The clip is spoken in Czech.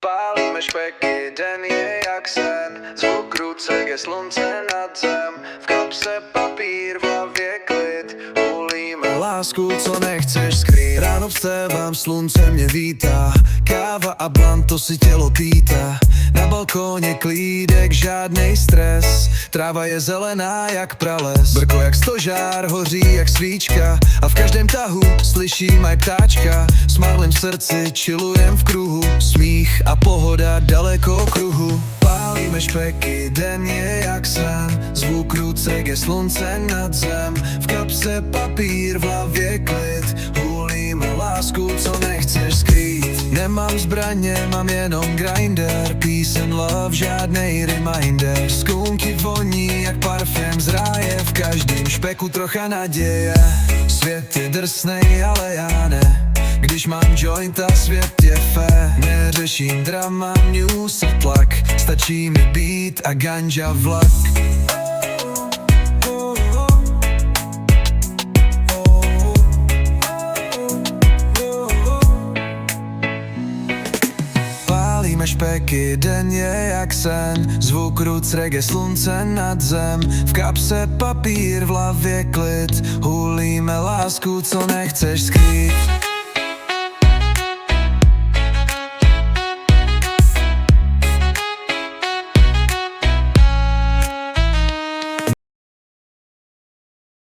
Pálíme špeky, den je jak sen. Zvuk rucek je slunce nad zem. V kapse papír, v hlavě klid. Hulíme lásku, co nechceš skrýt. Ráno vstávám, slunce mě vítá. Káva a blunt, to si tělo pýta. Na balkóně klídek, žádnej stres. Tráva je zelená jak prales. Brko jak stožár, hoří jak svíčka. A v každém tahu slyším aj ptáčka. S marlem v srdci chillujem v kruhu. Smích a pohoda daleko kruhu. Pálíme špeky, den je jak sen. Zvuk rucek je slunce nad zem. V kapse papír, v hlavě klid. Hulíme lásku, co nechceš skrýt. Nemám zbraně, mám jenom grinder. Peace and love, žádnej reminder. Skunky voní jak parfém z ráje. V každém špeku trocha naděje. Svět je drsnej, ale já ne. Když mám joint a svět je fé. Neřeším drama, news a tlak. Stačí mi beat a ganja vlak. Pálíme špeky, den je jak sen. Zvuk rucek je slunce nad zem. V kapse papír, v hlavě klid. Hulíme lásku, co nechceš skrýt.